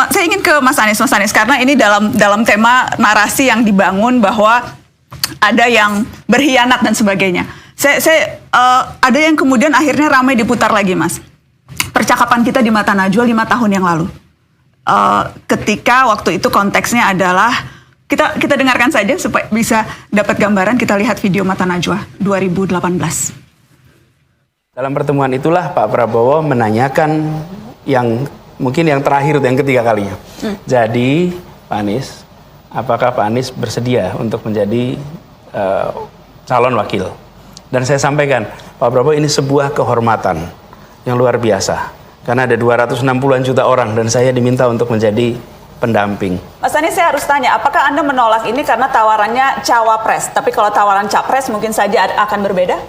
saya ingin ke Mas Anies, karena ini dalam tema narasi yang dibangun bahwa ada yang berkhianat dan sebagainya. Ada yang kemudian akhirnya ramai diputar lagi, Mas. Percakapan kita di Mata Najwa 5 tahun yang lalu. Ketika waktu itu konteksnya adalah kita dengarkan saja supaya bisa dapat gambaran. Kita lihat video Mata Najwa 2018. Dalam pertemuan itulah Pak Prabowo menanyakan yang mungkin yang terakhir, yang ketiga kalinya. Jadi Pak Anies, apakah Pak Anies bersedia untuk menjadi calon wakil? Dan saya sampaikan, Pak Prabowo, ini sebuah kehormatan yang luar biasa. Karena ada 260-an juta orang dan saya diminta untuk menjadi pendamping. Mas Anies, saya harus tanya, apakah Anda menolak ini karena tawarannya cawapres? Tapi kalau tawaran capres mungkin saja akan berbeda?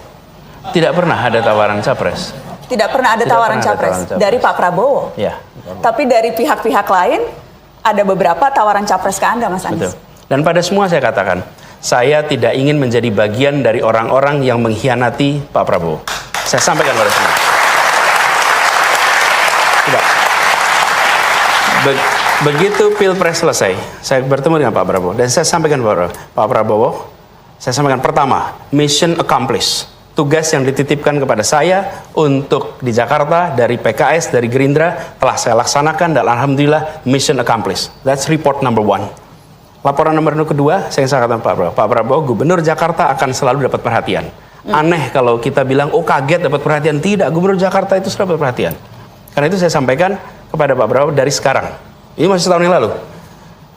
Tidak pernah ada tawaran capres. Tidak pernah ada tawaran capres dari Pak Prabowo? Ya. Tapi dari pihak-pihak lain ada beberapa tawaran capres ke Anda, Mas Anies? Betul. Dan pada semua saya katakan, saya tidak ingin menjadi bagian dari orang-orang yang mengkhianati Pak Prabowo. Saya sampaikan pada semua. Tidak. Begitu Pilpres selesai, saya bertemu dengan Pak Prabowo dan saya sampaikan kepada Pak Prabowo, saya sampaikan pertama, mission accomplished. Tugas yang dititipkan kepada saya untuk di Jakarta dari PKS, dari Gerindra telah saya laksanakan dan alhamdulillah mission accomplished. That's report number 1. Laporan nomor kedua, saya katakan Pak Prabowo, Gubernur Jakarta akan selalu dapat perhatian. Aneh kalau kita bilang, oh kaget dapat perhatian. Tidak, Gubernur Jakarta itu selalu dapat perhatian. Karena itu saya sampaikan kepada Pak Prabowo dari sekarang. Ini masih setahun yang lalu.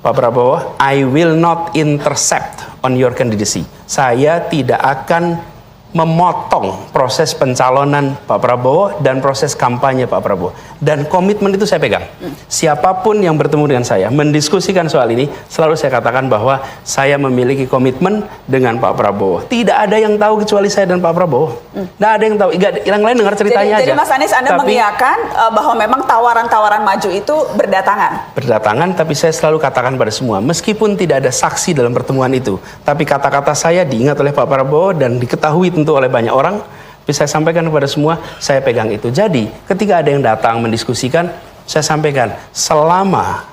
Pak Prabowo, I will not intercept on your candidacy. Saya tidak akan memotong proses pencalonan Pak Prabowo dan proses kampanye Pak Prabowo. Dan komitmen itu saya pegang. Siapapun yang bertemu dengan saya, mendiskusikan soal ini, selalu saya katakan bahwa saya memiliki komitmen dengan Pak Prabowo. Tidak ada yang tahu kecuali saya dan Pak Prabowo. Tidak ada yang tahu. Yang lain dengar ceritanya aja. Jadi Mas Anies, Anda mengiyakan bahwa memang tawaran-tawaran maju itu berdatangan? Berdatangan, tapi saya selalu katakan pada semua, meskipun tidak ada saksi dalam pertemuan itu, tapi kata-kata saya diingat oleh Pak Prabowo dan diketahui tentu oleh banyak orang, tapi saya sampaikan kepada semua, saya pegang itu. Jadi, ketika ada yang datang mendiskusikan, saya sampaikan, selama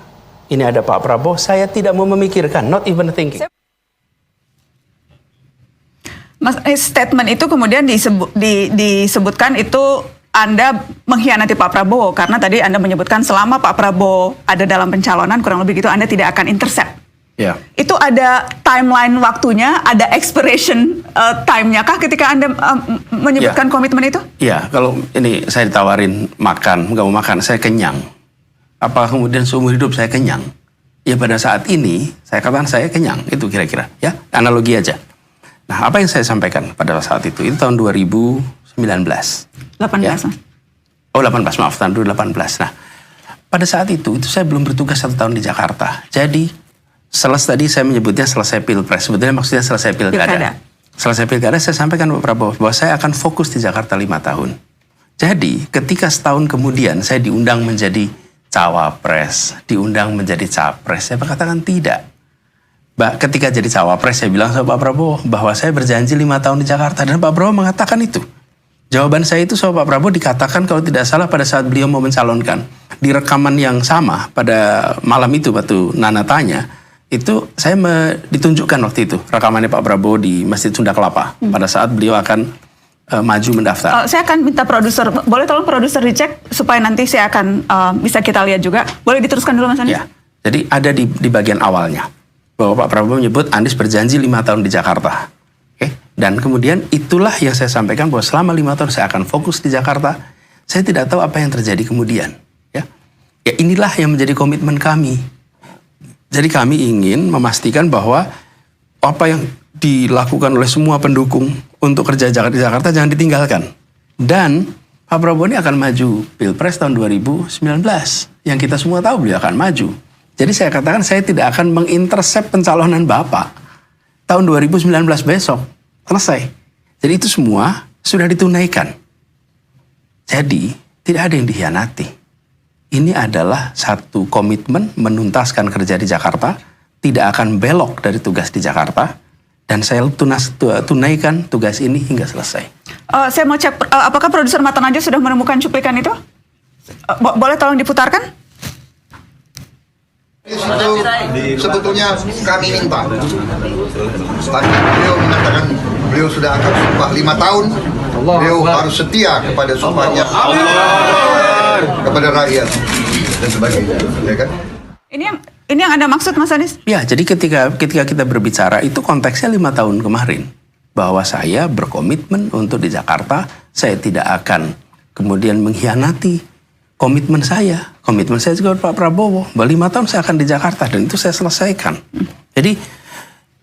ini ada Pak Prabowo, saya tidak mau memikirkan, not even thinking. Mas, statement itu kemudian disebutkan itu Anda mengkhianati Pak Prabowo, karena tadi Anda menyebutkan selama Pak Prabowo ada dalam pencalonan, kurang lebih gitu, Anda tidak akan intercept. Ya. Itu ada timeline waktunya, ada expiration time-nya kah ketika Anda menyebutkan komitmen itu? Iya, kalau ini saya ditawarin makan, nggak mau makan, saya kenyang. Apa kemudian seumur hidup saya kenyang? Ya pada saat ini, saya katakan saya kenyang, itu kira-kira. Ya, analogi aja. Nah, apa yang saya sampaikan pada saat itu tahun 2019. 18. Ya? Oh, 18, maaf, tahun 2018. Nah, pada saat itu saya belum bertugas 1 tahun di Jakarta. Jadi, tadi saya menyebutnya selesai Pilpres, sebetulnya maksudnya selesai Pilkada. Selesai Pilkada, saya sampaikan Pak Prabowo bahwa saya akan fokus di Jakarta 5 tahun. Jadi, ketika setahun kemudian saya diundang menjadi cawapres, diundang menjadi capres, saya katakan tidak. Ketika jadi cawapres, saya bilang sama Pak Prabowo bahwa saya berjanji 5 tahun di Jakarta, dan Pak Prabowo mengatakan itu. Jawaban saya itu sama Pak Prabowo dikatakan kalau tidak salah pada saat beliau mau mencalonkan. Di rekaman yang sama pada malam itu, waktu Nana tanya, itu saya ditunjukkan waktu itu rekamannya Pak Prabowo di Masjid Sunda Kelapa pada saat beliau akan maju mendaftar. Saya akan minta produser, boleh tolong produser dicek supaya nanti saya akan bisa kita lihat juga. Boleh diteruskan dulu Mas Anies? Ya, jadi ada di bagian awalnya bahwa Pak Prabowo menyebut Anies berjanji 5 tahun di Jakarta. Oke? Dan kemudian itulah yang saya sampaikan bahwa selama 5 tahun saya akan fokus di Jakarta. Saya tidak tahu apa yang terjadi kemudian. Ya inilah yang menjadi komitmen kami. Jadi kami ingin memastikan bahwa apa yang dilakukan oleh semua pendukung untuk kerja di Jakarta jangan ditinggalkan. Dan Pak Prabowo ini akan maju Pilpres tahun 2019. Yang kita semua tahu beliau akan maju. Jadi saya katakan saya tidak akan mengintercept pencalonan Bapak. Tahun 2019 besok. Selesai. Jadi itu semua sudah ditunaikan. Jadi tidak ada yang dikhianati. Ini adalah satu komitmen menuntaskan kerja di Jakarta, tidak akan belok dari tugas di Jakarta, dan saya tunaikan tugas ini hingga selesai. Saya mau cek, apakah produser Mata Najwa sudah menemukan cuplikan itu? Boleh tolong diputarkan? Itu sebetulnya kami minta. Tadi beliau mengatakan beliau sudah akan sumpah 5 tahun. Beliau harus setia kepada sumpahnya kepada rakyat dan sebagainya, ya kan? Ini yang Anda maksud, Mas Anies? Ya, jadi ketika kita berbicara itu konteksnya 5 tahun kemarin. Bahwa saya berkomitmen untuk di Jakarta, saya tidak akan kemudian mengkhianati komitmen saya. Komitmen saya juga Pak Prabowo, bahwa 5 tahun saya akan di Jakarta dan itu saya selesaikan. Jadi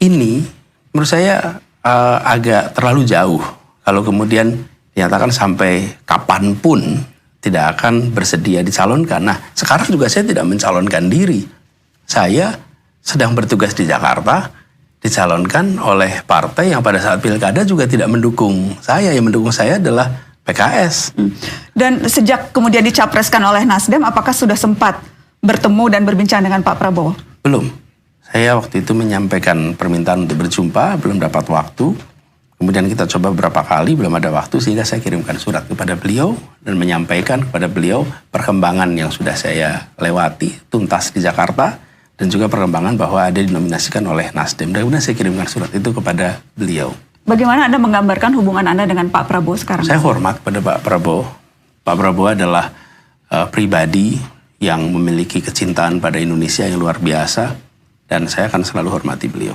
ini menurut saya agak terlalu jauh kalau kemudian dinyatakan sampai kapanpun tidak akan bersedia dicalonkan. Nah, sekarang juga saya tidak mencalonkan diri. Saya sedang bertugas di Jakarta, dicalonkan oleh partai yang pada saat pilkada juga tidak mendukung saya. Yang mendukung saya adalah PKS. Dan sejak kemudian dicapreskan oleh Nasdem, apakah sudah sempat bertemu dan berbincang dengan Pak Prabowo? Belum. Saya waktu itu menyampaikan permintaan untuk berjumpa, belum dapat waktu. Kemudian kita coba beberapa kali, belum ada waktu, sehingga saya kirimkan surat kepada beliau dan menyampaikan kepada beliau perkembangan yang sudah saya lewati, tuntas di Jakarta, dan juga perkembangan bahwa ada dinominasikan oleh Nasdem. Dan kemudian saya kirimkan surat itu kepada beliau. Bagaimana Anda menggambarkan hubungan Anda dengan Pak Prabowo sekarang? Saya hormat pada Pak Prabowo. Pak Prabowo adalah pribadi yang memiliki kecintaan pada Indonesia yang luar biasa. Dan saya akan selalu hormati beliau.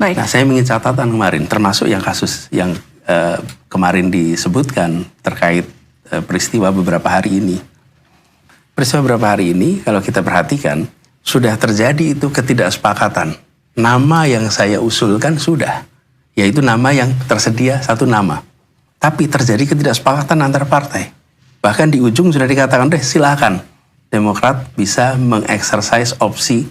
Baik. Nah, saya ingin catatan kemarin, termasuk yang kasus yang kemarin disebutkan terkait peristiwa beberapa hari ini. Peristiwa beberapa hari ini, kalau kita perhatikan, sudah terjadi itu ketidaksepakatan. Nama yang saya usulkan sudah, yaitu nama yang tersedia satu nama. Tapi terjadi ketidaksepakatan antar partai. Bahkan di ujung sudah dikatakan, deh silakan Demokrat bisa mengeksersis opsi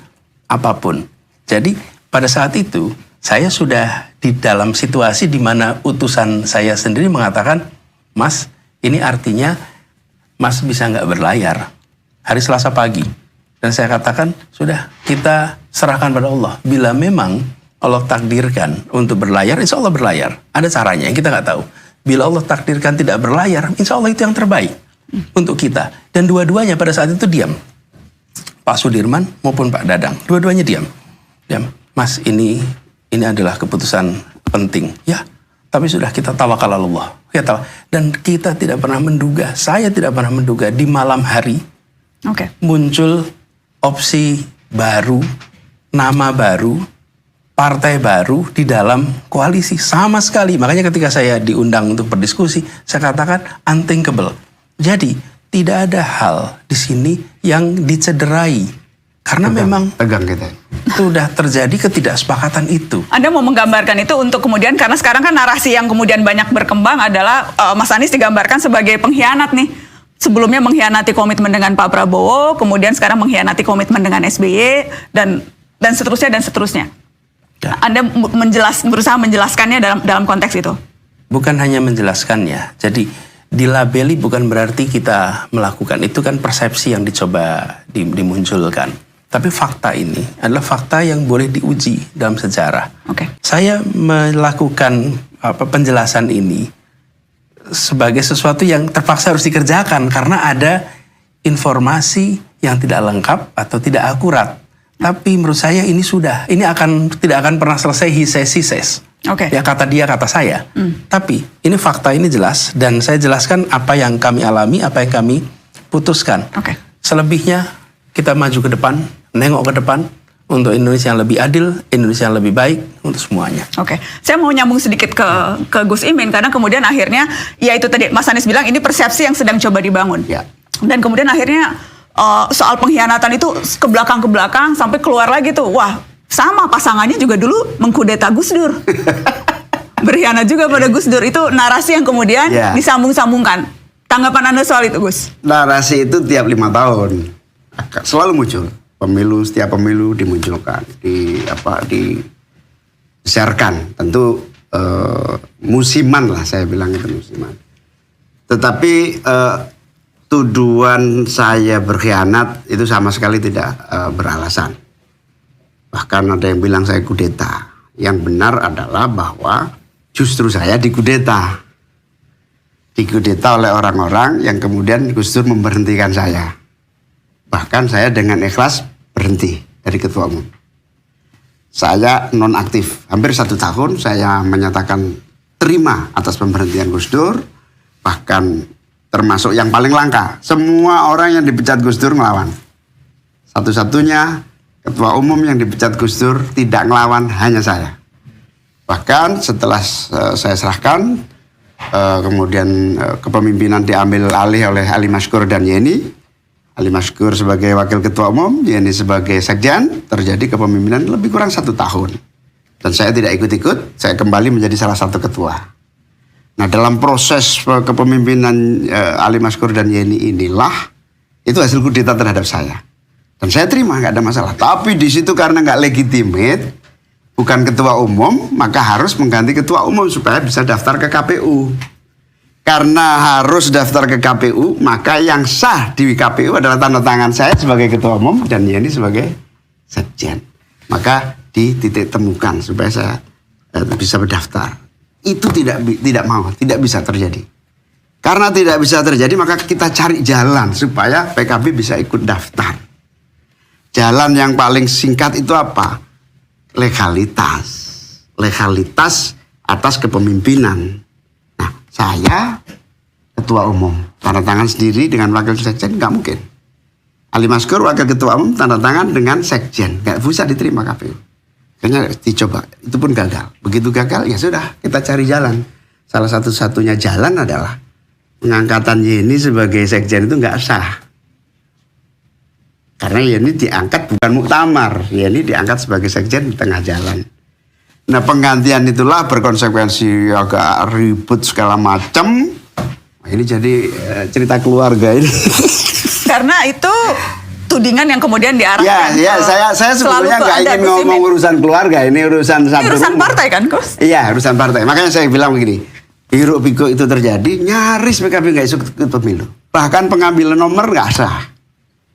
apapun. Jadi pada saat itu saya sudah di dalam situasi di mana utusan saya sendiri mengatakan, Mas, ini artinya Mas bisa nggak berlayar hari Selasa pagi. Dan saya katakan, sudah kita serahkan pada Allah. Bila memang Allah takdirkan untuk berlayar, insya Allah berlayar. Ada caranya yang kita nggak tahu. Bila Allah takdirkan tidak berlayar, insya Allah itu yang terbaik untuk kita. Dan dua-duanya pada saat itu diam. Pak Sudirman maupun Pak Dadang, dua-duanya diam. Mas, ini adalah keputusan penting. Ya, tapi sudah kita tawakal Allah. Ya, dan kita tidak pernah menduga, saya tidak pernah menduga di malam hari muncul opsi baru, nama baru, partai baru di dalam koalisi sama sekali. Makanya ketika saya diundang untuk berdiskusi, saya katakan unthinkable. Jadi tidak ada hal di sini yang dicederai karena memang tegang kita. Sudah terjadi ketidaksepakatan itu. Anda mau menggambarkan itu untuk kemudian, karena sekarang kan narasi yang kemudian banyak berkembang adalah Mas Anies digambarkan sebagai pengkhianat nih. Sebelumnya mengkhianati komitmen dengan Pak Prabowo, kemudian sekarang mengkhianati komitmen dengan SBY dan seterusnya dan seterusnya. Ya. Anda berusaha menjelaskannya dalam konteks itu. Bukan hanya menjelaskannya. Jadi dilabeli bukan berarti kita melakukan. Itu kan persepsi yang dicoba dimunculkan. Tapi fakta ini adalah fakta yang boleh diuji dalam sejarah. Saya melakukan penjelasan ini sebagai sesuatu yang terpaksa harus dikerjakan karena ada informasi yang tidak lengkap atau tidak akurat. Tapi menurut saya ini tidak akan pernah selesai he says. Ya, kata dia, kata saya. Tapi ini fakta, ini jelas. Dan saya jelaskan apa yang kami alami, apa yang kami putuskan. Selebihnya kita maju ke depan, nengok ke depan untuk Indonesia yang lebih adil, Indonesia yang lebih baik untuk semuanya. Saya mau nyambung sedikit ke Gus Imin karena kemudian akhirnya, ya itu tadi Mas Anies bilang ini persepsi yang sedang coba dibangun. Ya. Dan kemudian akhirnya soal pengkhianatan itu ke belakang sampai keluar lagi tuh. Wah, sama pasangannya juga dulu mengkudeta Gus Dur. Berkhianat juga pada Gus Dur. Itu narasi yang kemudian disambung-sambungkan. Tanggapan Anda soal itu, Gus? Narasi itu tiap 5 tahun selalu muncul. Setiap pemilu dimunculkan, disiarkan. Tentu musiman lah, saya bilang itu musiman. Tetapi tuduhan saya berkhianat itu sama sekali tidak beralasan. Bahkan ada yang bilang saya kudeta. Yang benar adalah bahwa justru saya dikudeta. Dikudeta oleh orang-orang yang kemudian Gus Dur memberhentikan saya. Bahkan saya dengan ikhlas berhenti dari ketua umum. Saya nonaktif. Hampir 1 tahun saya menyatakan terima atas pemberhentian Gus Dur. Bahkan termasuk yang paling langka. Semua orang yang dipecat Gus Dur ngelawan. Satu-satunya ketua umum yang dipecat Gus Dur tidak ngelawan hanya saya. Bahkan setelah saya serahkan, kemudian kepemimpinan diambil alih oleh Ali Maskur dan Yeni. Ali Maskur sebagai wakil ketua umum, Yeni sebagai sekjen, terjadi kepemimpinan lebih kurang 1 tahun. Dan saya tidak ikut-ikut, saya kembali menjadi salah satu ketua. Nah, dalam proses kepemimpinan Ali Maskur dan Yeni inilah, itu hasil kudeta terhadap saya. Dan saya terima, nggak ada masalah. Tapi di situ karena nggak legitimate, bukan ketua umum, maka harus mengganti ketua umum supaya bisa daftar ke KPU. Karena harus daftar ke KPU, maka yang sah di KPU adalah tanda tangan saya sebagai ketua umum dan Yeni sebagai sekjen. Maka dititik temukan supaya saya bisa berdaftar. Itu tidak bisa terjadi. Karena tidak bisa terjadi, maka kita cari jalan supaya PKB bisa ikut daftar. Jalan yang paling singkat itu apa? Legalitas. Legalitas atas kepemimpinan. Nah, saya ketua umum, tanda tangan sendiri dengan wakil sekjen nggak mungkin. Ali Maskur wakil ketua umum tanda tangan dengan sekjen, nggak bisa diterima KPU. Kayaknya dicoba, itu pun gagal. Begitu gagal, ya sudah, kita cari jalan. Salah satu-satunya jalan adalah pengangkatan Yeni sebagai sekjen itu nggak sah. Karena Yeni diangkat bukan muktamar, Yeni diangkat sebagai sekjen di tengah jalan. Nah, penggantian itulah berkonsekuensi agak ribut segala macam. Nah, ini jadi cerita keluarga ini. Karena itu tudingan yang kemudian diarahkan. Ya, saya sebetulnya nggak ingin ngomong urusan keluarga, ini urusan satu urusan rumah. partai kan, Gus? Iya, urusan partai. Makanya saya bilang begini, hiruk pikuk itu terjadi, nyaris PKB nggak ikut pemilu. Bahkan pengambilan nomor nggak sah.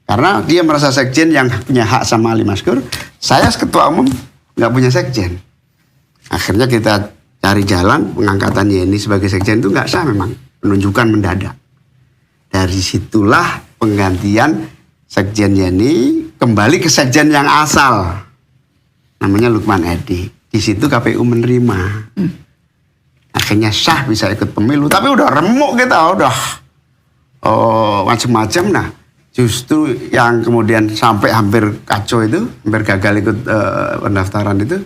Karena dia merasa sekjen yang punya hak sama Ali Maskur, saya ketua umum nggak punya sekjen. Akhirnya kita cari jalan, pengangkatan Yeni sebagai sekjen itu nggak sah memang, penunjukan mendadak. Dari situlah penggantian sekjen Yeni kembali ke sekjen yang asal, namanya Lukman Edi. Di situ KPU menerima. Akhirnya sah bisa ikut pemilu, tapi udah remuk kita, udah macam-macam. Nah, justru yang kemudian sampai hampir kacau itu, hampir gagal ikut pendaftaran itu,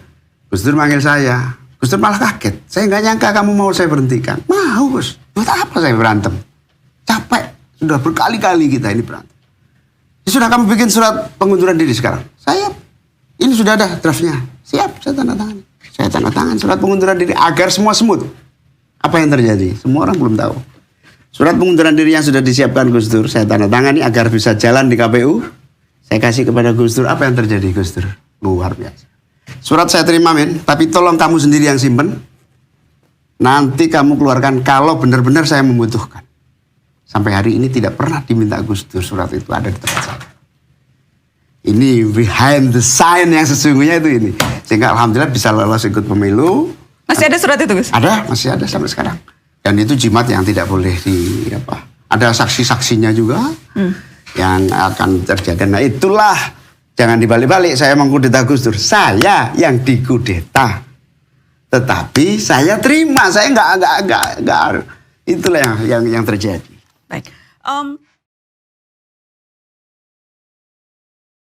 Gus Dur manggil saya. Gus Dur malah kaget. Saya nggak nyangka kamu mau saya berhentikan. Mau, Gus. Buat apa saya berantem? Capek. Sudah berkali-kali kita ini berantem. Ya sudah, kamu bikin surat pengunduran diri sekarang. Saya, ini sudah ada draftnya. Siap, saya tanda tangan. Saya tanda tangan surat pengunduran diri agar semua smooth. Apa yang terjadi? Semua orang belum tahu. Surat pengunduran diri yang sudah disiapkan Gus Dur, saya tanda tangani agar bisa jalan di KPU. Saya kasih kepada Gus Dur. Apa yang terjadi, Gus Dur? Luar biasa. Surat saya terima, men, tapi tolong kamu sendiri yang simpen. Nanti kamu keluarkan kalau benar-benar saya membutuhkan. Sampai hari ini tidak pernah diminta Gus Dur, surat itu ada di tempat saya. Ini behind the sign yang sesungguhnya itu ini. Sehingga alhamdulillah bisa lolos ikut pemilu. Masih ada surat itu, Gus? Ada, masih ada sampai sekarang. Dan itu jimat yang tidak boleh ada saksi-saksinya juga yang akan terjaga. Nah, itulah, jangan dibalik-balik. Saya mengkudeta Gus Dur. Saya yang dikudeta. Tetapi saya terima. Saya enggak. Itulah yang terjadi. Baik.